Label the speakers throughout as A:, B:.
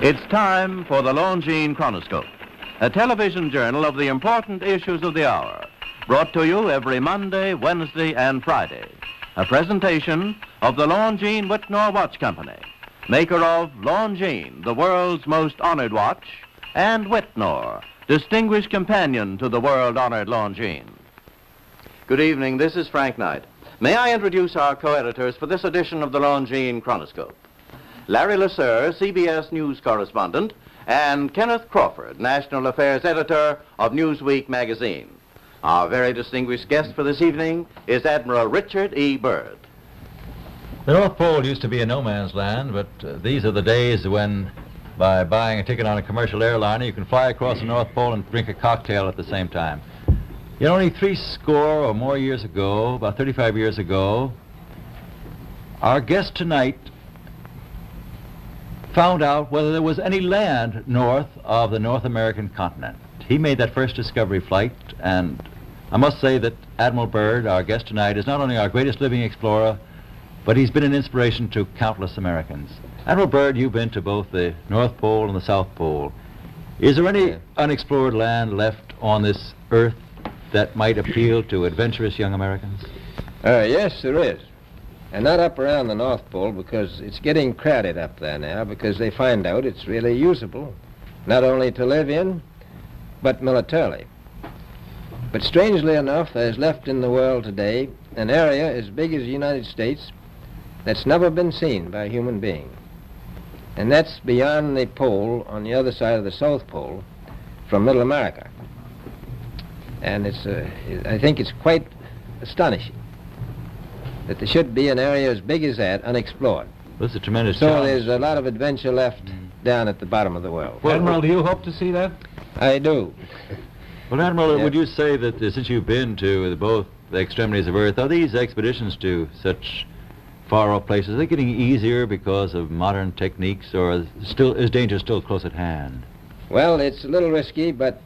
A: It's time for the Longines Chronoscope, a television journal of the important issues of the hour, brought to you every Monday, Wednesday, and Friday. A presentation of the Longines Whitnor Watch Company, maker of Longines, the world's most honored watch, and Whitnor, distinguished companion to the world-honored Longines. Good evening, this is Frank Knight. May I introduce our co-editors for this edition of the Longines Chronoscope? Larry Lasser, CBS News correspondent, and Kenneth Crawford, National Affairs Editor of Newsweek magazine. Our very distinguished guest for this evening is Admiral Richard E. Byrd.
B: The North Pole used to be a no-man's land, but these are the days when, by buying a ticket on a commercial airliner, you can fly across the North Pole and drink a cocktail at the same time. Yet only 60 or more years ago, about 35 years ago, our guest tonight found out whether there was any land north of the North American continent. He made that first discovery flight, and I must say that Admiral Byrd, our guest tonight, is not only our greatest living explorer, but he's been an inspiration to countless Americans. Admiral Byrd, you've been to both the North Pole and the South Pole. Is there any unexplored land left on this earth that might appeal to adventurous young Americans?
C: Yes, there is. And not up around the North Pole, because it's getting crowded up there now, because they find out it's really usable, not only to live in, but militarily. But strangely enough, there's left in the world today an area as big as the United States that's never been seen by a human being. And that's beyond the pole, on the other side of the South Pole, from Middle America. And I think it's quite astonishing that there should be an area as big as that unexplored.
B: That's a tremendous
C: So
B: challenge.
C: there's a lot of adventure left down at the bottom of the world.
D: Well, Admiral, do you hope to see that?
C: I do.
B: Well, Admiral,
C: Yeah.
B: would you say that since you've been to both the extremities of Earth, are these expeditions to far-off places, are they getting easier because of modern techniques, or is danger still close at hand?
C: Well, it's a little risky, but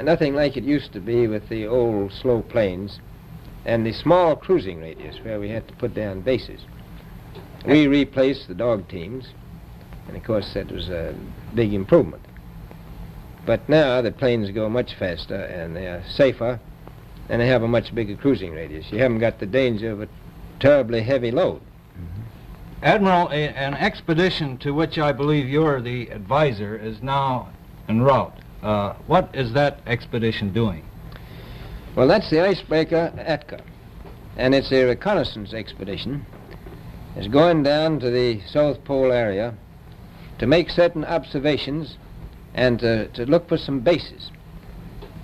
C: nothing like it used to be with the old slow planes and the small cruising radius where we had to put down bases. We replaced the dog teams, and of course that was a big improvement. But now the planes go much faster and they are safer, and they have a much bigger cruising radius. You haven't got the danger of a terribly heavy load.
D: Admiral, an expedition to which I believe you're the advisor is now en route. What is that expedition doing?
C: Well, that's the icebreaker Atka, and it's a reconnaissance expedition. It's going down to the South Pole area to make certain observations and to look for some bases.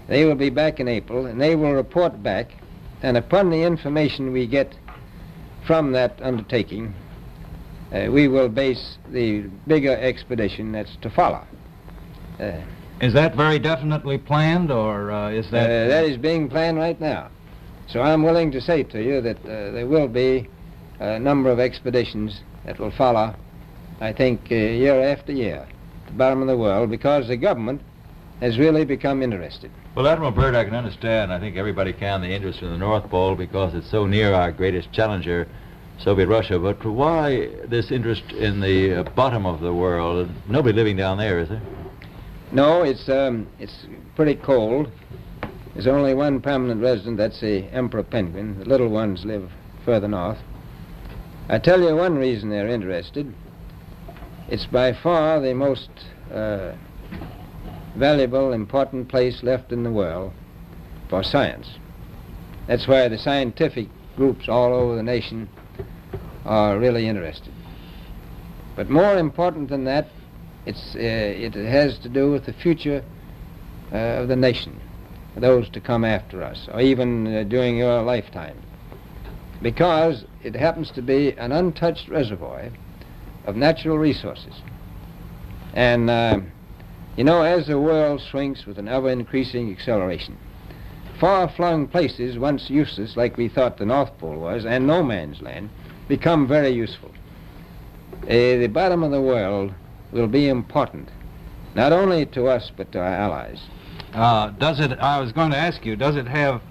C: They will be back in April, and they will report back, and upon the information we get from that undertaking, we will base the bigger expedition that's to follow.
D: Is that very definitely planned, or is that...
C: That is being planned right now. So I'm willing to say to you that there will be a number of expeditions that will follow, I think, year after year, at the bottom of the world, because the government has really become interested.
B: Well, Admiral Byrd, I can understand, I think everybody can, the interest in the North Pole because it's so near our greatest challenger, Soviet Russia. But why this interest in the bottom of the world? Nobody living down there, is there?
C: No, it's pretty cold. There's only one permanent resident, that's the emperor penguin. The little ones live further north. I tell you one reason they're interested. It's by far the most valuable, important place left in the world for science. That's why the scientific groups all over the nation are really interested. But more important than that, it has to do with the future of the nation, those to come after us, or even during your lifetime, because it happens to be an untouched reservoir of natural resources. And, as the world shrinks with an ever-increasing acceleration, far-flung places, once useless, like we thought the North Pole was, and no man's land, become very useful. The bottom of the world will be important, not only to us, but to our allies.
D: I was going to ask you, does it have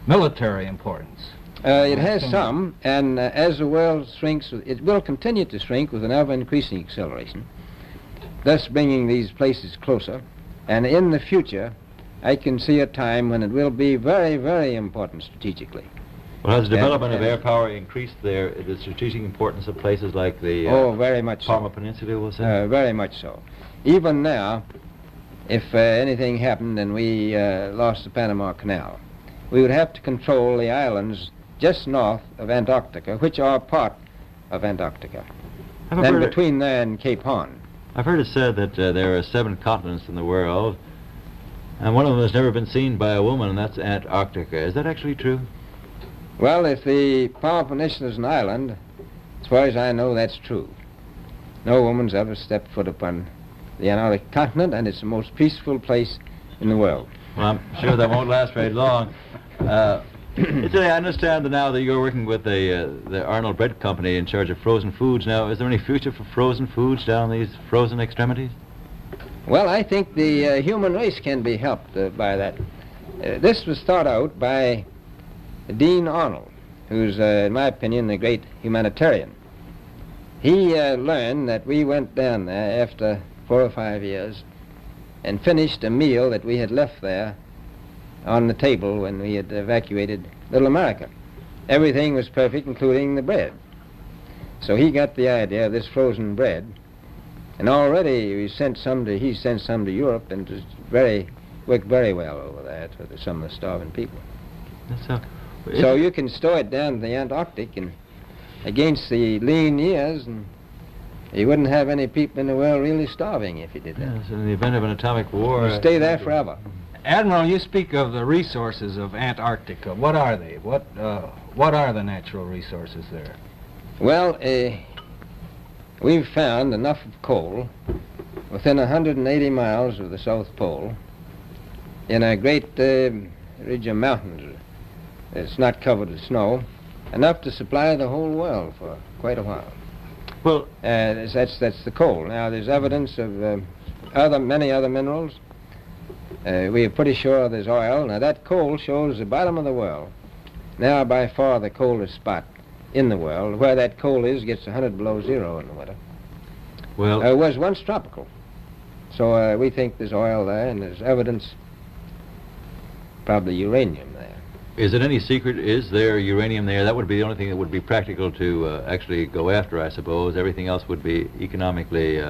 D: military importance?
C: It has some, and as the world shrinks, it will continue to shrink with an ever-increasing acceleration. thus bringing these places closer. And in the future, I can see a time when it will be very, very important strategically.
B: Well, has the development of air power increased the strategic importance of places like the
C: Oh, very much
B: Palmer
C: so.
B: Peninsula, we'll say?
C: Very much so. Even now, if anything happened and we lost the Panama Canal, we would have to control the islands just north of Antarctica, which are part of Antarctica. Then between there and Cape Horn.
B: I've heard it said that there are 7 continents in the world, and one of them has never been seen by a woman, and that's Antarctica. Is that actually true?
C: Well, if the Palmer Peninsula is an island, as far as I know, that's true. No woman's ever stepped foot upon the Antarctic continent, and it's the most peaceful place in the world.
B: Well, I'm sure that won't last very long. I understand that now that you're working with the Arnold Bread Company in charge of frozen foods. Now, is there any future for frozen foods down these frozen extremities?
C: Well, I think the human race can be helped by that. This was thought out by Dean Arnold, who's, in my opinion, a great humanitarian. He learned that we went down there after 4 or 5 years and finished a meal that we had left there on the table when we had evacuated Little America. Everything was perfect, including the bread. So he got the idea of this frozen bread, and already he sent some to Europe, and it worked very well over there to some of the starving people. So you can store it down to the Antarctic, and against the lean years, and you wouldn't have any people in the world really starving if you did that.
B: Yes, in the event of an atomic war.
C: You'd stay there forever.
D: Admiral, you speak of the resources of Antarctica. What are they? What are the natural resources there?
C: Well, we've found enough of coal within 180 miles of the South Pole in a great ridge of mountains. It's not covered with snow, enough to supply the whole world for quite a while.
B: Well,
C: that's the coal. Now, there's evidence of many other minerals. We are pretty sure there's oil. Now, that coal shows the bottom of the world. Now, by far the coldest spot in the world. Where that coal is gets 100 below zero in the winter.
B: Well,
C: it was once tropical. So we think there's oil there, and there's evidence, probably uranium there.
B: is it any secret, is there uranium there? That would be the only thing that would be practical to actually go after, I suppose. Everything else would be economically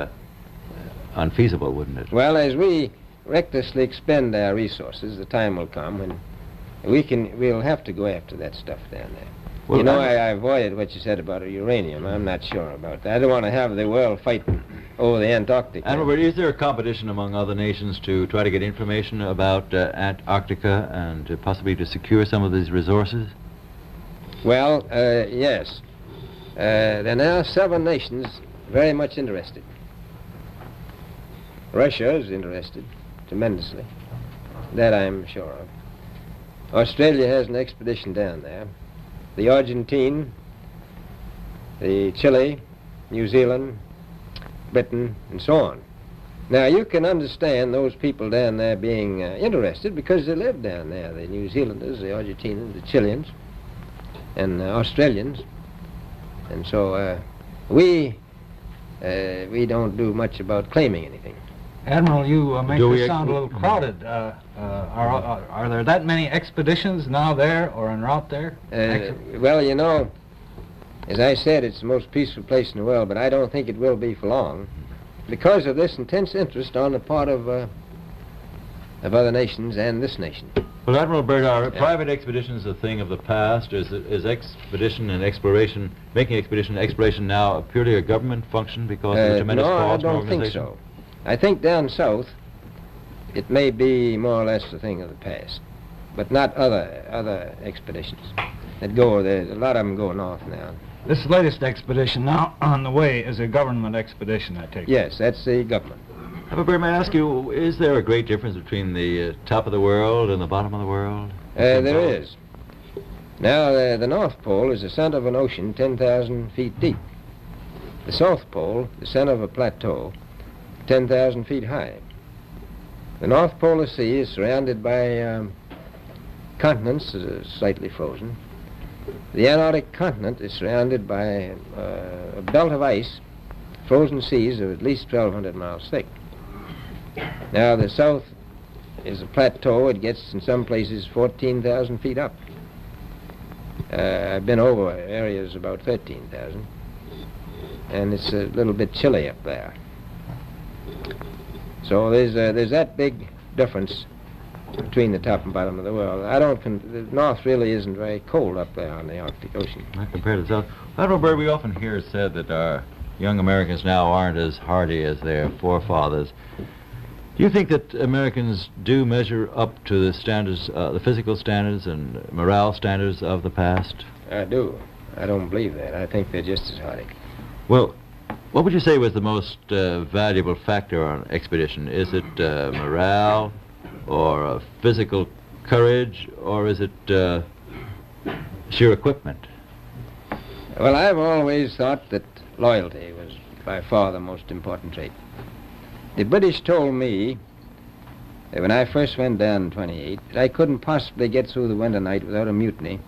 B: unfeasible, wouldn't it?
C: Well, as we recklessly expend our resources, the time will come when we'll have to go after that stuff down there. Well, you know, I avoided what you said about uranium. I'm not sure about that. I don't want to have the world fight over the Antarctic.
B: Admiral, is there a competition among other nations to try to get information about Antarctica and possibly to secure some of these resources?
C: Well, yes. There are now 7 nations very much interested. Russia is interested tremendously. That I'm sure of. Australia has an expedition down there. The Argentine, the Chile, New Zealand, Britain, and so on. Now, you can understand those people down there being interested because they live down there, the New Zealanders, the Argentinians, the Chileans, and Australians. And so we don't do much about claiming anything.
D: Admiral, you make this sound a little crowded. Are there that many expeditions now there or en route there?
C: Well, you know, as I said, it's the most peaceful place in the world, but I don't think it will be for long because of this intense interest on the part of other nations and this nation.
B: Well, Admiral Byrd, are private expeditions a thing of the past? Is expedition and exploration, making expedition and exploration now purely a government function because of the tremendous cost?
C: No, I don't think so. I think down south it may be more or less a thing of the past, but not other expeditions that go there. A lot of them go north now.
D: This latest expedition now on the way is a government expedition, I take it.
C: Yes, that's the government.
B: Admiral Byrd, may I ask you, is there a great difference between the top of the world and the bottom of the world?
C: There is. Now, the North Pole is the center of an ocean 10,000 feet deep. The South Pole, the center of a plateau, 10,000 feet high. The North Polar Sea is surrounded by continents slightly frozen. The Antarctic continent is surrounded by a belt of ice frozen seas are at least 1,200 miles thick. Now, the south is a plateau. It gets, in some places, 14,000 feet up. I've been over areas about 13,000, and it's a little bit chilly up there. So there's that big difference between the top and bottom of the world. The north really isn't very cold up there on the Arctic Ocean.
B: Not compared to the south. Admiral Byrd, we often hear it said that our young Americans now aren't as hardy as their forefathers. Do you think that Americans do measure up to the standards, the physical standards and morale standards of the past?
C: I do. I don't believe that. I think they're just as hardy.
B: Well, what would you say was the most valuable factor on an expedition? Is it morale, or physical courage, or is it sheer equipment?
C: Well, I've always thought that loyalty was by far the most important trait. The British told me that when I first went down in 28, that I couldn't possibly get through the winter night without a mutiny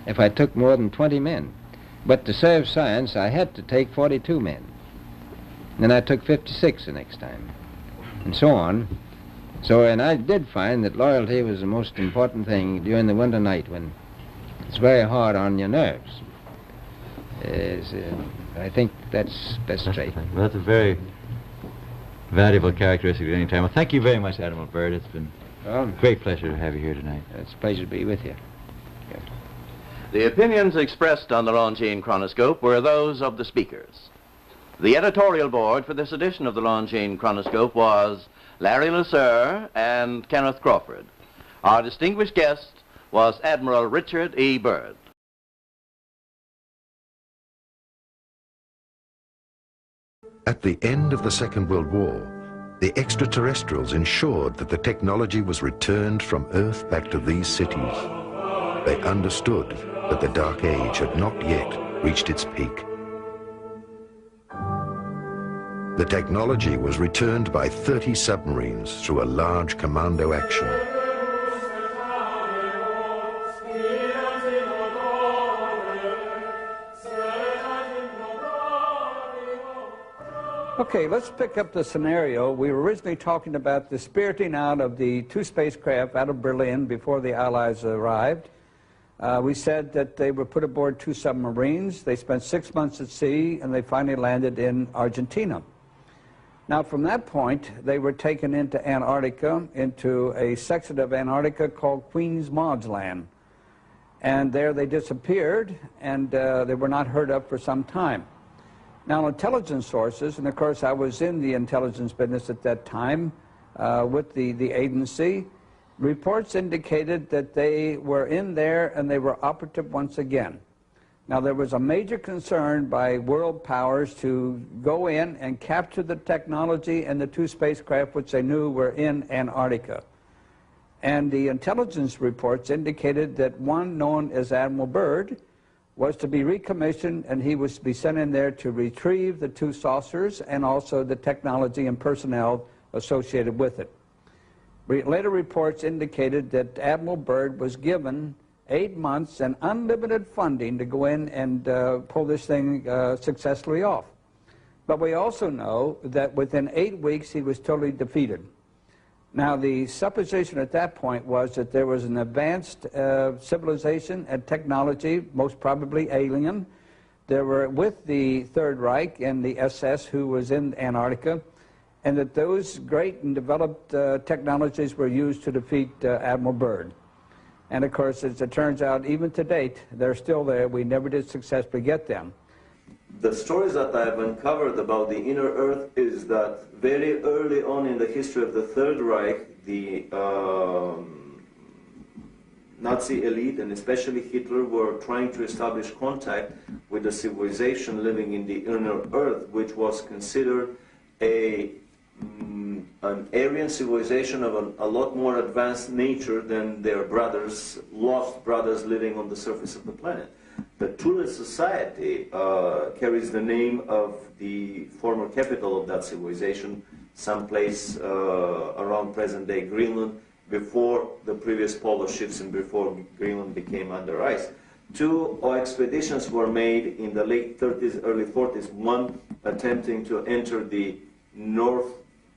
C: if I took more than 20 men. But to serve science, I had to take 42 men. Then I took 56 the next time, and so on. So, and I did find that loyalty was the most important thing during the winter night when it's very hard on your nerves. I think that's best trait.
B: Well, that's a very valuable characteristic at any time. Well, thank you very much, Admiral Byrd. It's been a great pleasure to have you here tonight.
C: It's a pleasure to be with you. Yes.
A: The opinions expressed on the Longines Chronoscope were those of the speakers. The editorial board for this edition of the Longines Chronoscope was Larry Lasser and Kenneth Crawford. Our distinguished guest was Admiral Richard E. Byrd.
E: At the end of the Second World War, the extraterrestrials ensured that the technology was returned from Earth back to these cities. They understood that the Dark Age had not yet reached its peak. The technology was returned by 30 submarines through a large commando action.
F: Okay, let's pick up the scenario. We were originally talking about the spiriting out of the two spacecraft out of Berlin before the Allies arrived. We said that they were put aboard two submarines. They spent 6 months at sea, and they finally landed in Argentina. Now, from that point, they were taken into Antarctica, into a section of Antarctica called Queen's Maud's Land. And there they disappeared, and they were not heard of for some time. Now, intelligence sources, and of course I was in the intelligence business at that time with the agency, reports indicated that they were in there and they were operative once again. Now, there was a major concern by world powers to go in and capture the technology and the two spacecraft which they knew were in Antarctica. And the intelligence reports indicated that one known as Admiral Byrd was to be recommissioned, and he was to be sent in there to retrieve the two saucers and also the technology and personnel associated with it. Later reports indicated that Admiral Byrd was given 8 months and unlimited funding to go in and pull this thing successfully off. But we also know that within 8 weeks he was totally defeated. Now, the supposition at that point was that there was an advanced civilization and technology, most probably alien. They were with the Third Reich and the SS who was in Antarctica, and that those great and developed technologies were used to defeat Admiral Byrd. And of course, as it turns out, even to date, they're still there. We never did successfully get them.
G: The stories that I've uncovered about the inner Earth is that very early on in the history of the Third Reich, the Nazi elite, and especially Hitler, were trying to establish contact with a civilization living in the inner Earth, which was considered an Aryan civilization of a lot more advanced nature than their brothers, lost brothers living on the surface of the planet. The Thule Society carries the name of the former capital of that civilization, someplace around present-day Greenland, before the previous polar shifts and before Greenland became under ice. Two expeditions were made in the late 30s, early 40s, one attempting to enter the North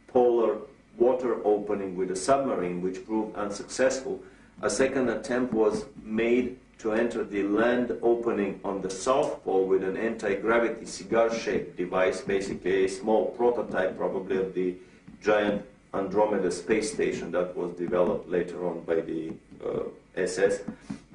G: Polar water opening with a submarine, which proved unsuccessful. A second attempt was made to enter the land opening on the South Pole with an anti-gravity cigar-shaped device, basically a small prototype probably of the giant Andromeda space station that was developed later on by the SS,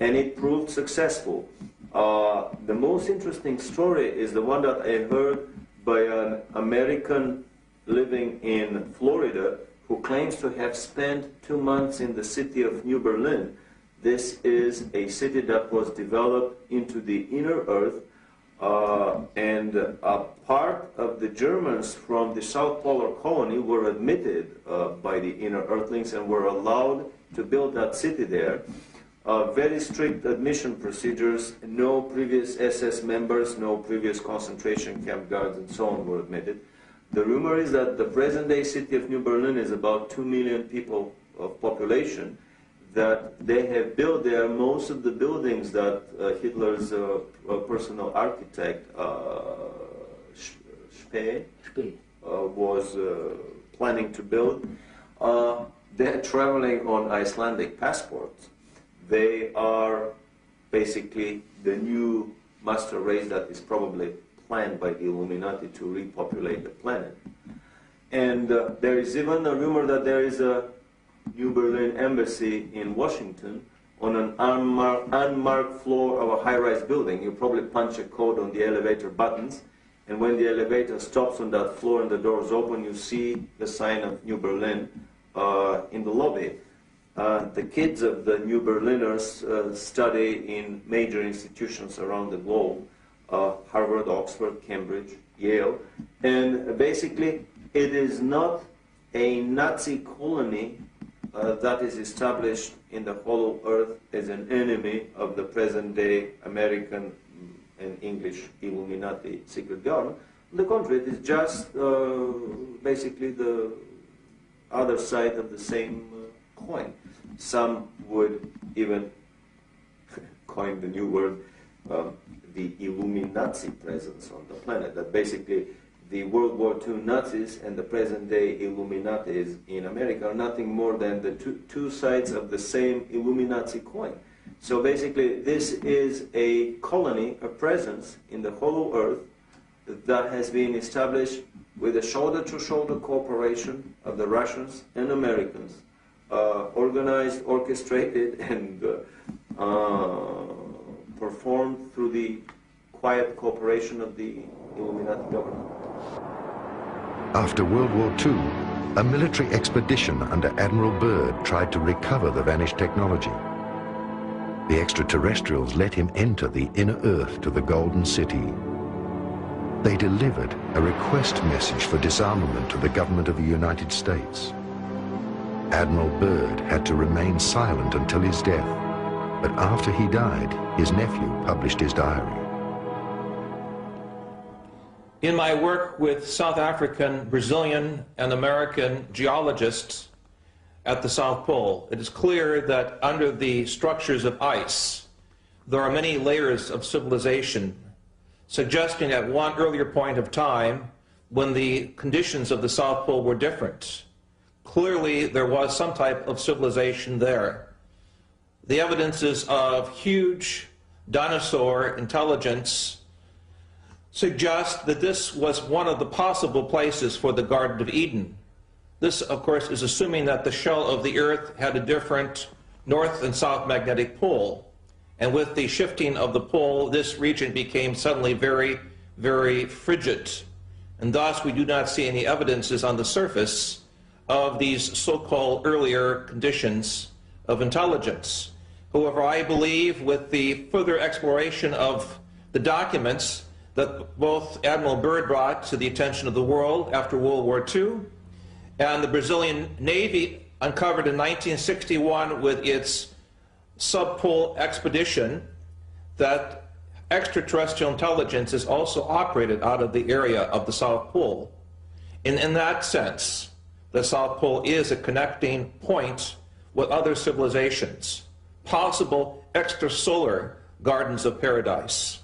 G: and it proved successful. The most interesting story is the one that I heard by an American living in Florida who claims to have spent 2 months in the city of New Berlin. This is a city that was developed into the inner earth, and a part of the Germans from the South Polar colony were admitted by the inner earthlings and were allowed to build that city there. Very strict admission procedures, no previous SS members, no previous concentration camp guards and so on were admitted. The rumor is that the present-day city of New Berlin is about 2 million people of population, that they have built there most of the buildings that Hitler's personal architect, Spee, was planning to build. They're traveling on Icelandic passports. They are basically the new master race that is probably planned by the Illuminati to repopulate the planet. And there is even a rumor that there is a New Berlin embassy in Washington on an unmarked floor of a high-rise building. You probably punch a code on the elevator buttons, and when the elevator stops on that floor and the doors open, you see the sign of New Berlin in the lobby. The kids of the New Berliners study in major institutions around the globe, Harvard, Oxford, Cambridge, Yale, and basically it is not a Nazi colony that is established in the hollow earth as an enemy of the present-day American and English Illuminati secret government. On the contrary, it is just basically the other side of the same coin. Some would even coin the new word, the Illuminati presence on the planet, that basically the World War II Nazis and the present-day Illuminatis in America are nothing more than the two sides of the same Illuminati coin. So basically, this is a colony, a presence in the hollow earth that has been established with a shoulder-to-shoulder cooperation of the Russians and Americans, organized, orchestrated, and performed through the quiet cooperation of the Illuminati government.
E: After World War II, a military expedition under Admiral Byrd tried to recover the vanished technology. The extraterrestrials let him enter the inner earth to the Golden City. They delivered a request message for disarmament to the government of the United States. Admiral Byrd had to remain silent until his death, but after he died, his nephew published his diary.
H: In my work with South African, Brazilian, and American geologists at the South Pole, it is clear that under the structures of ice, there are many layers of civilization, suggesting at one earlier point of time when the conditions of the South Pole were different. Clearly, there was some type of civilization there. The evidences of huge dinosaur intelligence suggest that this was one of the possible places for the Garden of Eden. This, of course, is assuming that the shell of the Earth had a different north and south magnetic pole. And with the shifting of the pole, this region became suddenly very, very frigid. And thus, we do not see any evidences on the surface of these so-called earlier conditions of intelligence. However, I believe with the further exploration of the documents that both Admiral Byrd brought to the attention of the world after World War II, and the Brazilian Navy uncovered in 1961 with its subpole expedition, that extraterrestrial intelligence is also operated out of the area of the South Pole. And in that sense, the South Pole is a connecting point with other civilizations, possible extrasolar gardens of paradise.